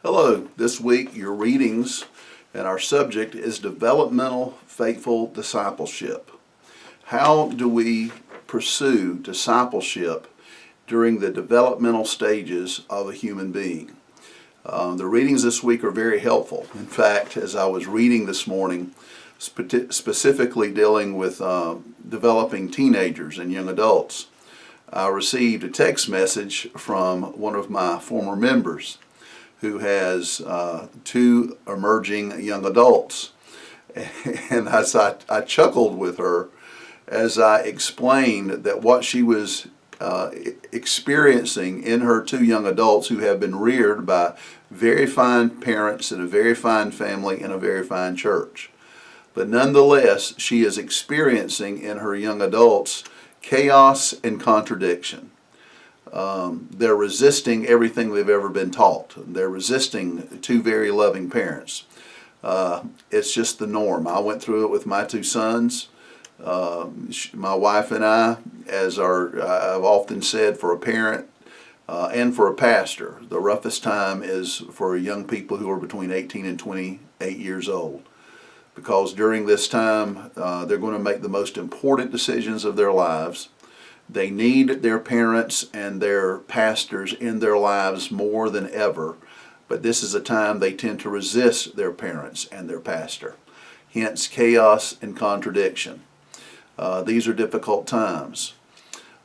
Hello, this week your readings and our subject is developmental faithful discipleship. How do we pursue discipleship during the developmental stages of a human being? The readings this week are very helpful. In fact, as I was reading this morning, specifically dealing with developing teenagers and young adults, I received a text message from one of my former members who has two emerging young adults. And as I chuckled with her as I explained that what she was experiencing in her two young adults who have been reared by very fine parents in a very fine family in a very fine church. But nonetheless, she is experiencing in her young adults chaos and contradiction. They're resisting everything they've ever been taught. They're resisting two very loving parents. It's just the norm. I went through it with my two sons. My wife and I, I've often said, for a parent and for a pastor, the roughest time is for young people who are between 18 and 28 years old. Because during this time, they're going to make the most important decisions of their lives. They need their parents and their pastors in their lives more than ever, but this is a time they tend to resist their parents and their pastor. Hence, chaos and contradiction. These are difficult times.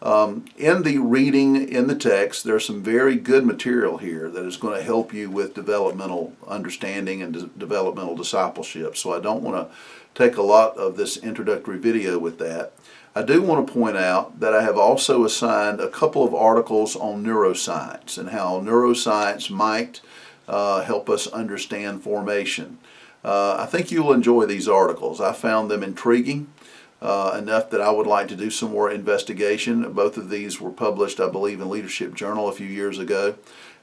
In the reading in the text, there's some very good material here that is going to help you with developmental understanding and developmental discipleship. So I don't want to take a lot of this introductory video with that. I do want to point out that I have also assigned a couple of articles on neuroscience and how neuroscience might help us understand formation. I think you'll enjoy these articles. I found them intriguing enough that I would like to do some more investigation. Both of these were published, I believe, in Leadership Journal a few years ago.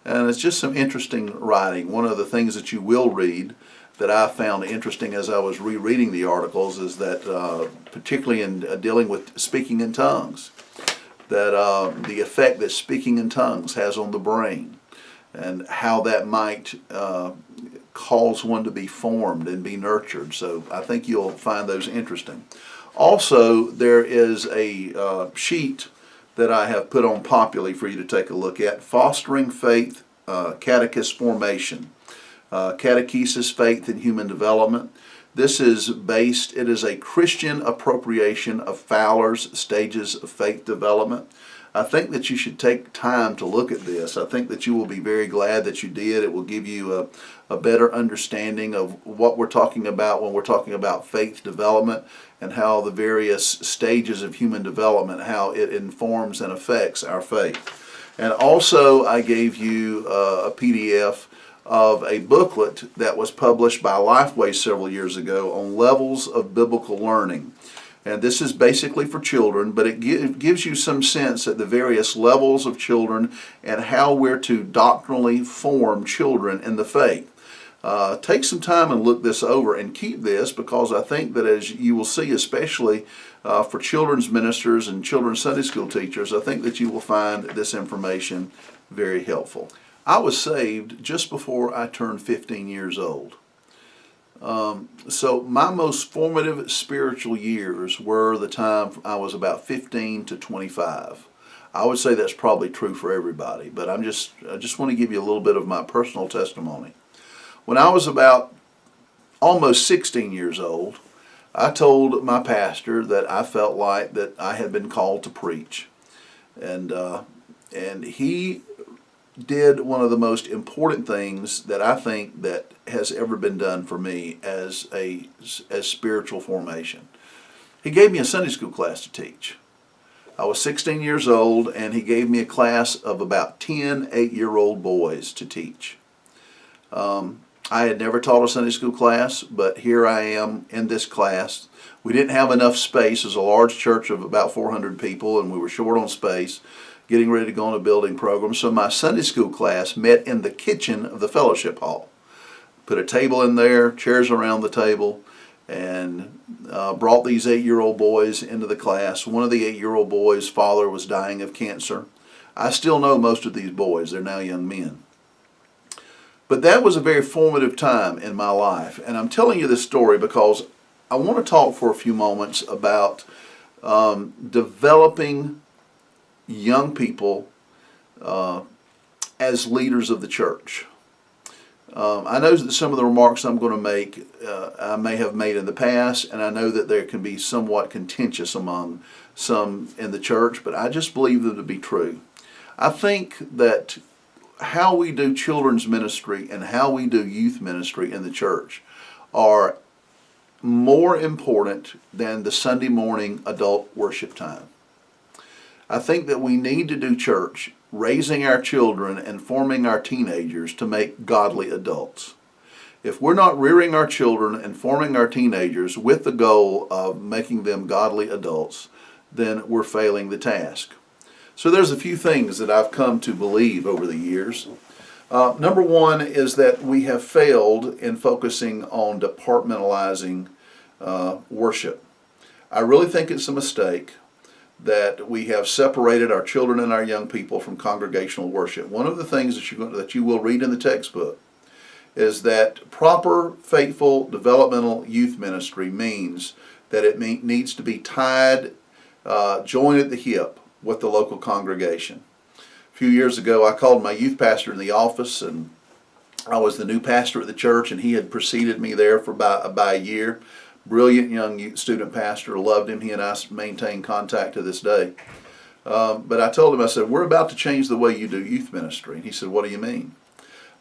And it's just some interesting writing. One of the things that you will read that I found interesting as I was rereading the articles is that, particularly in dealing with speaking in tongues, that the effect that speaking in tongues has on the brain and how that might cause one to be formed and be nurtured. So I think you'll find those interesting. Also, there is a sheet that I have put on Populi for you to take a look at, Fostering Faith Catechist Formation. Catechesis, Faith, and Human Development. This is it is a Christian appropriation of Fowler's Stages of Faith Development. I think that you should take time to look at this. I think that you will be very glad that you did. It will give you a better understanding of what we're talking about when we're talking about faith development and how the various stages of human development, how it informs and affects our faith. And also I gave you a PDF of a booklet that was published by Lifeway several years ago on levels of biblical learning. And this is basically for children, but it gives you some sense at the various levels of children and how we're to doctrinally form children in the faith. Take some time and look this over and keep this, because I think that, as you will see, especially for children's ministers and children's Sunday school teachers, I think that you will find this information very helpful. I was saved just before I turned 15 years old. So my most formative spiritual years were the time I was about 15 to 25. I would say that's probably true for everybody, but I just want to give you a little bit of my personal testimony. When I was about almost 16 years old, I told my pastor that I felt like that I had been called to preach. And he did one of the most important things that I think that has ever been done for me as spiritual formation. He gave me a Sunday school class to teach. I was 16 years old, and he gave me a class of about 10 8-year-old boys to teach. I had never taught a Sunday school class, but here I am in this class. We didn't have enough space. It was a large church of about 400 people, and we were short on space, getting ready to go on a building program. So my Sunday school class met in the kitchen of the fellowship hall. Put a table in there, chairs around the table, and brought these 8-year-old boys into the class. One of the 8-year-old boys' father was dying of cancer. I still know most of these boys. They're now young men. But that was a very formative time in my life. And I'm telling you this story because I want to talk for a few moments about developing young people as leaders of the church. I know that some of the remarks I'm going to make I may have made in the past, and I know that there can be somewhat contentious among some in the church, but I just believe them to be true. I think that how we do children's ministry and how we do youth ministry in the church are more important than the Sunday morning adult worship time. I think that we need to do church, raising our children and forming our teenagers to make godly adults. If we're not rearing our children and forming our teenagers with the goal of making them godly adults, then we're failing the task. So there's a few things that I've come to believe over the years. Number one is that we have failed in focusing on departmentalizing worship. I really think it's a mistake that we have separated our children and our young people from congregational worship. One of the things that you will read in the textbook is that proper, faithful, developmental youth ministry means that it needs to be tied, joined at the hip with the local congregation. A few years ago, I called my youth pastor in the office, and I was the new pastor at the church, and he had preceded me there for about a year. Brilliant young student pastor, loved him. He and I maintain contact to this day. But I told him, I said, we're about to change the way you do youth ministry. And he said, what do you mean?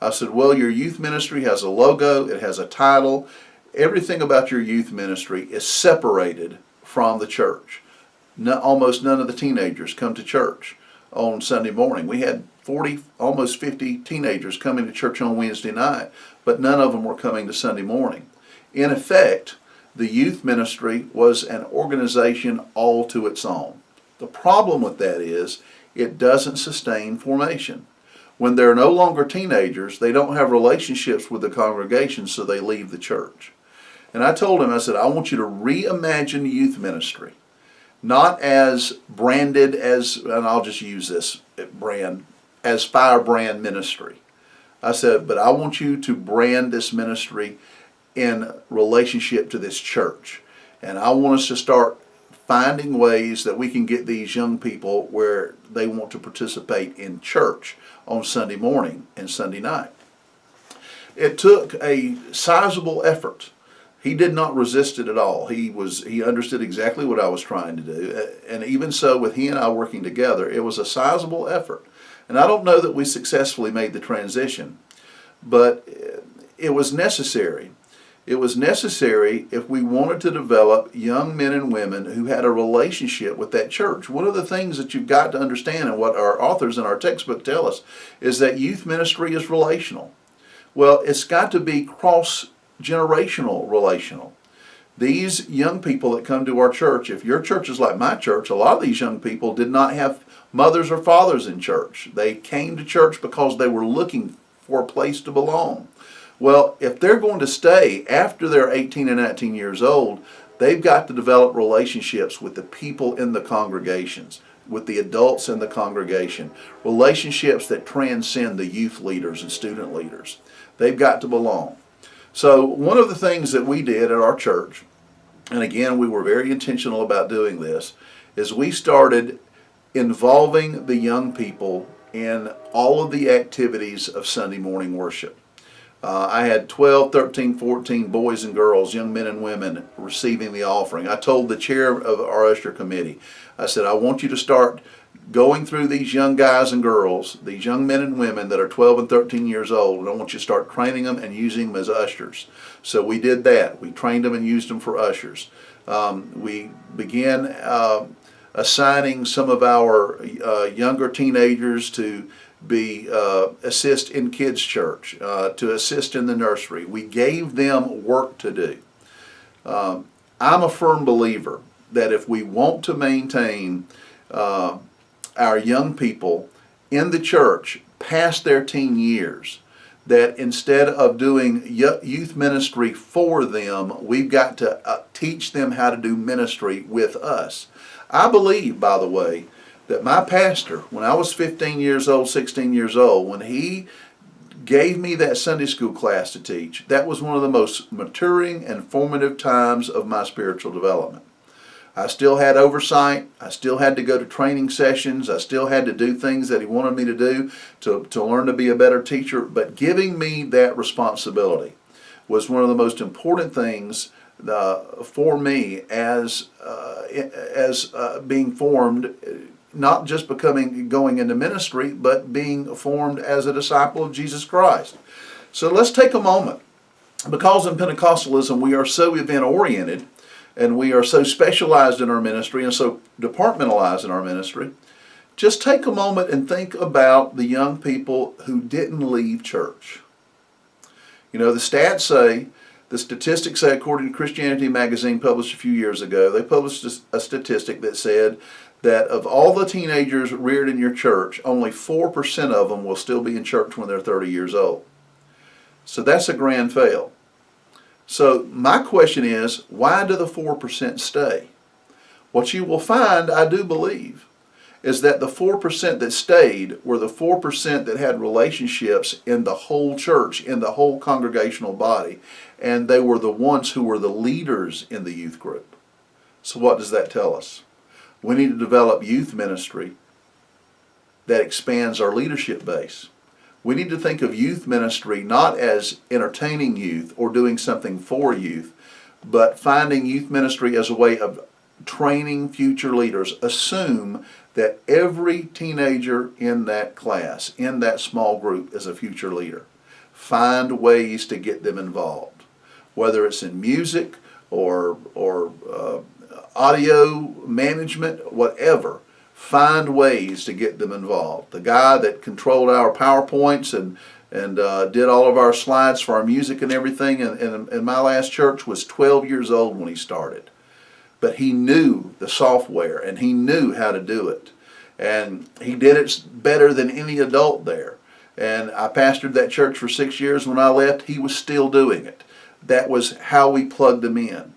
I said, well, your youth ministry has a logo, it has a title. Everything about your youth ministry is separated from the church. Almost none of the teenagers come to church on Sunday morning. We had 40, almost 50 teenagers coming to church on Wednesday night, but none of them were coming to Sunday morning. In effect, the youth ministry was an organization all to its own. The problem with that is it doesn't sustain formation. When they're no longer teenagers, they don't have relationships with the congregation, so they leave the church. And I told him, I said, I want you to reimagine youth ministry, not as branded as, and I'll just use this brand, as Firebrand Ministry. I said, but I want you to brand this ministry in relationship to this church. And I want us to start finding ways that we can get these young people where they want to participate in church on Sunday morning and Sunday night. It took a sizable effort. He did not resist it at all. He understood exactly what I was trying to do. And even so, with he and I working together, it was a sizable effort. And I don't know that we successfully made the transition, but it was necessary. It was necessary if we wanted to develop young men and women who had a relationship with that church. One of the things that you've got to understand, and what our authors in our textbook tell us, is that youth ministry is relational. Well, it's got to be cross-generational relational. These young people that come to our church, if your church is like my church, a lot of these young people did not have mothers or fathers in church. They came to church because they were looking for a place to belong. Well, if they're going to stay after they're 18 and 19 years old, they've got to develop relationships with the people in the congregations, with the adults in the congregation, relationships that transcend the youth leaders and student leaders. They've got to belong. So one of the things that we did at our church, and again, we were very intentional about doing this, is we started involving the young people in all of the activities of Sunday morning worship. I had 12, 13, 14 boys and girls, young men and women, receiving the offering. I told the chair of our usher committee, I said, I want you to start going through these young guys and girls, these young men and women that are 12 and 13 years old, and I want you to start training them and using them as ushers. So we did that. We trained them and used them for ushers. We began assigning some of our younger teenagers to assist in kids' church, to assist in the nursery. We gave them work to do. I'm a firm believer that if we want to maintain our young people in the church past their teen years, that instead of doing youth ministry for them, we've got to teach them how to do ministry with us. I believe, by the way, that my pastor, when I was 15 years old, 16 years old, when he gave me that Sunday school class to teach, that was one of the most maturing and formative times of my spiritual development. I still had oversight. I still had to go to training sessions. I still had to do things that he wanted me to do to learn to be a better teacher. But giving me that responsibility was one of the most important things for me as being formed, not just going into ministry, but being formed as a disciple of Jesus Christ. So let's take a moment. Because in Pentecostalism we are so event-oriented, and we are so specialized in our ministry and so departmentalized in our ministry, just take a moment and think about the young people who didn't leave church. You know, the statistics say, according to Christianity Magazine, published a few years ago, they published a statistic that said that of all the teenagers reared in your church, only 4% of them will still be in church when they're 30 years old. So that's a grand fail. So my question is, why do the 4% stay? What you will find, I do believe, is that the 4% that stayed were the 4% that had relationships in the whole church, in the whole congregational body, and they were the ones who were the leaders in the youth group. So what does that tell us? We need to develop youth ministry that expands our leadership base. We need to think of youth ministry not as entertaining youth or doing something for youth, but finding youth ministry as a way of training future leaders. Assume that every teenager in that class, in that small group, is a future leader. Find ways to get them involved, whether it's in music or audio management, whatever. Find ways to get them involved. The guy that controlled our PowerPoints and did all of our slides for our music and everything in my last church was 12 years old when he started. But he knew the software and he knew how to do it. And he did it better than any adult there. And I pastored that church for 6 years. When I left, he was still doing it. That was how we plugged them in.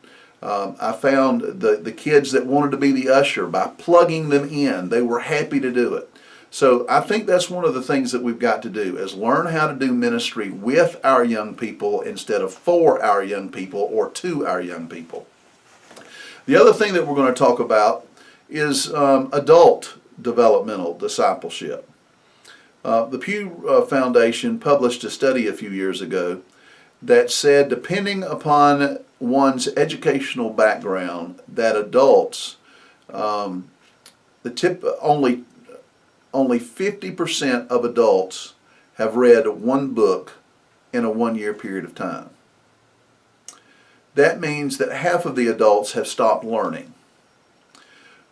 I found the kids that wanted to be the usher, by plugging them in, they were happy to do it. So I think that's one of the things that we've got to do, is learn how to do ministry with our young people instead of for our young people or to our young people. The other thing that we're going to talk about is adult developmental discipleship. The Pew Foundation published a study a few years ago that said, depending upon one's educational background, that adults, only 50% of adults have read one book in a 1 year period of time. That means that half of the adults have stopped learning.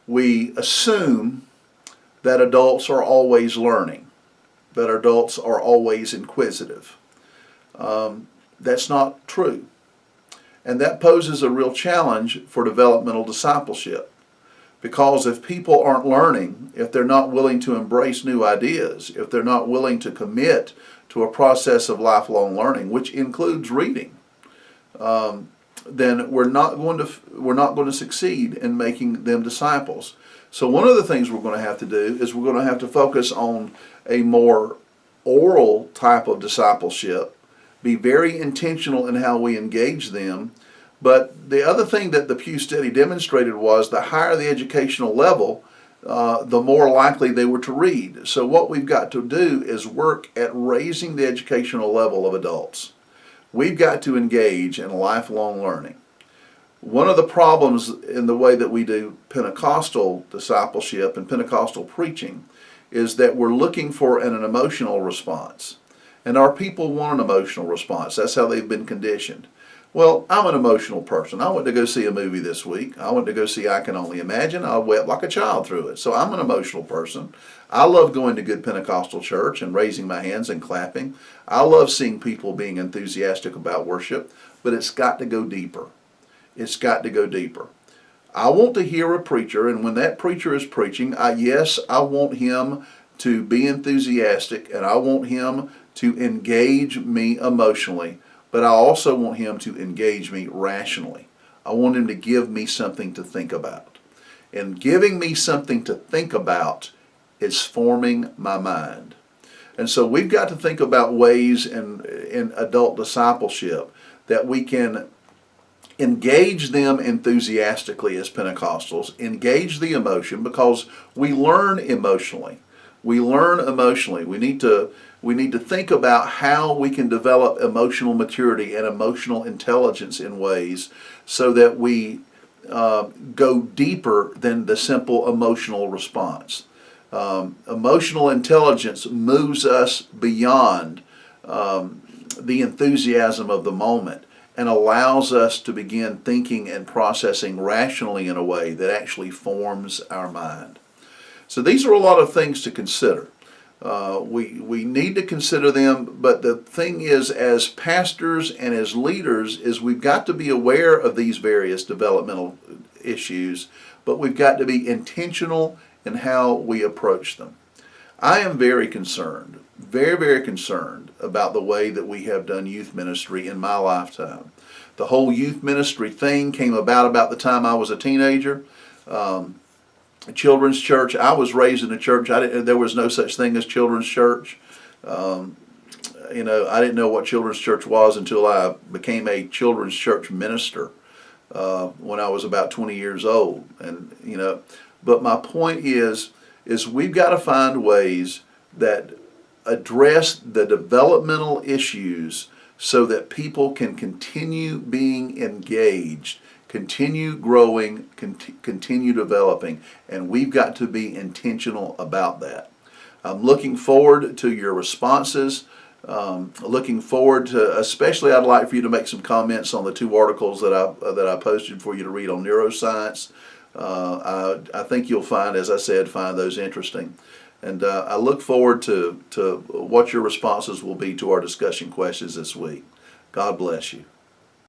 We assume that adults are always learning, that adults are always inquisitive. That's not true. And that poses a real challenge for developmental discipleship. Because if people aren't learning, if they're not willing to embrace new ideas, if they're not willing to commit to a process of lifelong learning, which includes reading, then we're not going to succeed in making them disciples. So one of the things we're going to have to do is we're going to have to focus on a more oral type of discipleship, be very intentional in how we engage them. But the other thing that the Pew study demonstrated was the higher the educational level, the more likely they were to read. So what we've got to do is work at raising the educational level of adults. We've got to engage in lifelong learning. One of the problems in the way that we do Pentecostal discipleship and Pentecostal preaching is that we're looking for an emotional response. And our people want an emotional response. That's how they've been conditioned. Well, I'm an emotional person. I went to go see a movie this week. I went to go see I Can Only Imagine. I wept like a child through it. So I'm an emotional person. I love going to good Pentecostal church and raising my hands and clapping. I love seeing people being enthusiastic about worship, but it's got to go deeper. It's got to go deeper. I want to hear a preacher, and when that preacher is preaching, I want him to be enthusiastic, and I want him to engage me emotionally, but I also want him to engage me rationally. I want him to give me something to think about. And giving me something to think about is forming my mind. And so we've got to think about ways in adult discipleship that we can engage them enthusiastically as Pentecostals, engage the emotion, because we learn emotionally. We learn emotionally. We need to think about how we can develop emotional maturity and emotional intelligence in ways so that we go deeper than the simple emotional response. Emotional intelligence moves us beyond the enthusiasm of the moment and allows us to begin thinking and processing rationally in a way that actually forms our mind. So these are a lot of things to consider. We need to consider them, but the thing is, as pastors and as leaders, is we've got to be aware of these various developmental issues, but we've got to be intentional in how we approach them. I am very concerned, very, very concerned about the way that we have done youth ministry in my lifetime. The whole youth ministry thing came about the time I was a teenager. Children's church, I was raised in a church, there was no such thing as children's church. I didn't know what children's church was until I became a children's church minister when I was about 20 years old. But my point is we've got to find ways that address the developmental issues so that people can continue being engaged, continue growing, continue developing, and we've got to be intentional about that. I'm looking forward to your responses. Looking forward to, especially I'd like for you to make some comments on the 2 articles that I posted for you to read on neuroscience. I think you'll find, as I said, find those interesting. And I look forward to what your responses will be to our discussion questions this week. God bless you.